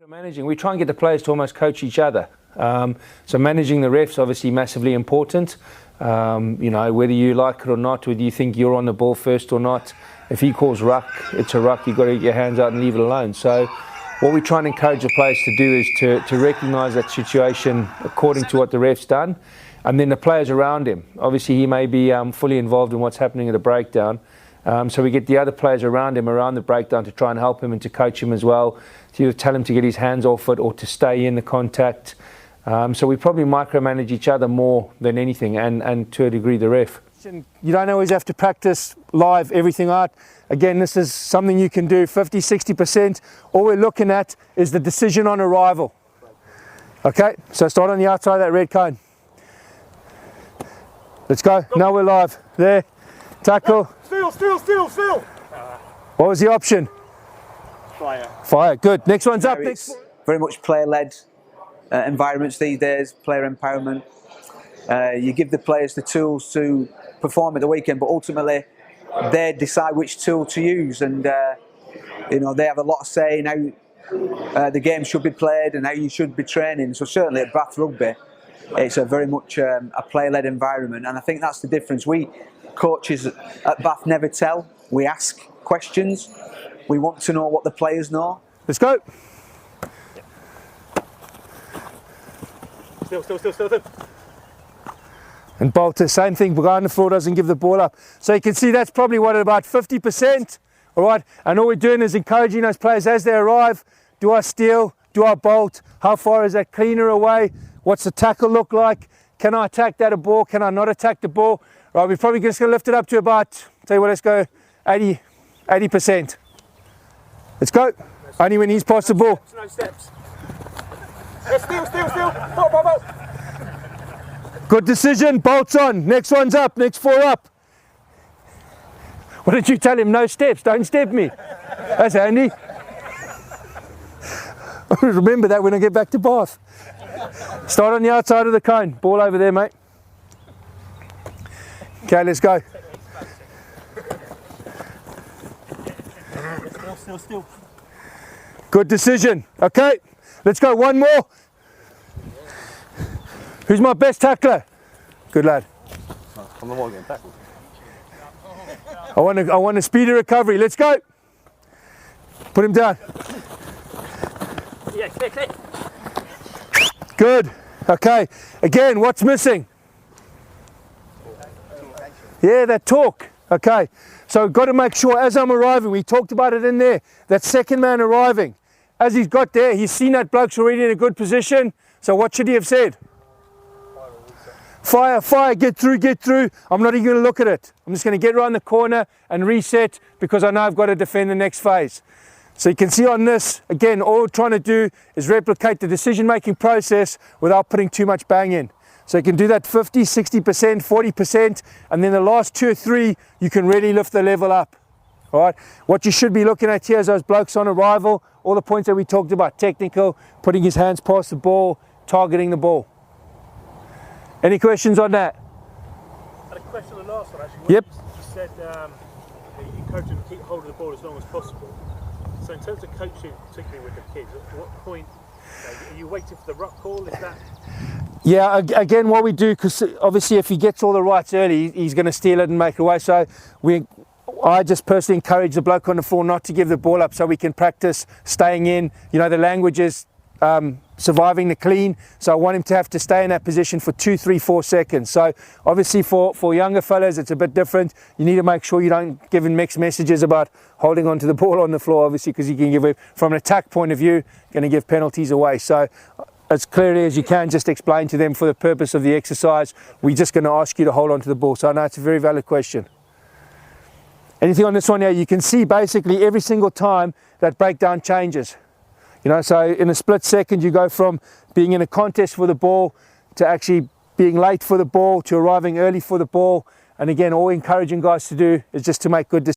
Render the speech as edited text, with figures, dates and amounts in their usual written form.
Managing, we try and get the players to almost coach each other. So managing the refs obviously massively important. You know, whether you like it or not, whether you think you're on the ball first or not, if he calls ruck, it's a ruck. You've got to get your hands out and leave it alone. So what we try and encourage the players to do is to recognise that situation according to what the ref's done, and then the players around him. Obviously he may be fully involved in what's happening at a breakdown. So we get the other players around him, around the breakdown, to try and help him and to coach him as well, to either tell him to get his hands off it or to stay in the contact. So we probably micromanage each other more than anything, and to a degree the ref. You don't always have to practice live everything out. Again, this is something you can do 50, 60%. All we're looking at is the decision on arrival. Okay, so start on the outside of that red cone. Let's go. Now we're live. There. Tackle. Still. What was the option? Fire. Good. Next one's up. Very much player-led environments these days, player empowerment. You give the players the tools to perform at the weekend, but ultimately they decide which tool to use, and you know, they have a lot of say in how the game should be played and how you should be training. So certainly at Bath Rugby, it's a very much a player-led environment, and I think that's the difference. We coaches at Bath never tell. We ask questions. We want to know what the players know. Let's go. Still. And Bolter, same thing, guy on the floor doesn't give the ball up. So you can see that's probably what, about 50%, all right? And all we're doing is encouraging those players as they arrive. Do I steal? Do I bolt? How far is that cleaner away? What's the tackle look like? Can I attack that ball? Can I not attack the ball? Right, we're probably just going to lift it up to about, tell you what, let's go 80%. Let's go. Only when he's past the ball. No steps. Still. Bolt. Good decision. Bolts on. Next one's up. Next 4 up. What did you tell him? No steps. Don't step me. That's handy. Remember that when I get back to Bath. Start on the outside of the cone. Ball over there, mate. Okay, let's go. Still. Good decision. Okay, let's go. One more. Who's my best tackler? Good lad. I'm the one getting tackled. I want a speedy recovery. Let's go. Put him down. Yeah, clear. Good. Okay. Again, what's missing? Yeah, that talk. Okay. So got to make sure as I'm arriving, we talked about it in there, that second man arriving. As he's got there, he's seen that bloke's already in a good position. So what should he have said? Fire, get through. I'm not even going to look at it. I'm just going to get around the corner and reset, because I know I've got to defend the next phase. So you can see on this, again, all we're trying to do is replicate the decision-making process without putting too much bang in. So you can do that 50, 60%, 40%, and then the last 2 or 3, you can really lift the level up. All right. What you should be looking at here is those blokes on arrival, all the points that we talked about: technical, putting his hands past the ball, targeting the ball. Any questions on that? I had a question on the last one, actually. Yep. You said you encourage them to keep hold of the ball as long as possible. So in terms of coaching, particularly with the kids, at what point are you waiting for the ruck call? Is that? Yeah, again, what we do, because obviously if he gets all the rights early, he's going to steal it and make it away. So I just personally encourage the bloke on the floor not to give the ball up, so we can practice staying in. You know, the language is surviving the clean, so I want him to have to stay in that position for 2, 3, 4 seconds. So obviously for younger fellas, it's a bit different. You need to make sure you don't give him mixed messages about holding onto the ball on the floor, obviously, because you can give it, from an attack point of view, going to give penalties away. So as clearly as you can, just explain to them, for the purpose of the exercise, we're just going to ask you to hold on to the ball. So I know it's a very valid question. Anything on this one here? You can see basically every single time that breakdown changes. You know, so in a split second, you go from being in a contest for the ball to actually being late for the ball to arriving early for the ball. And again, all encouraging guys to do is just to make good decisions.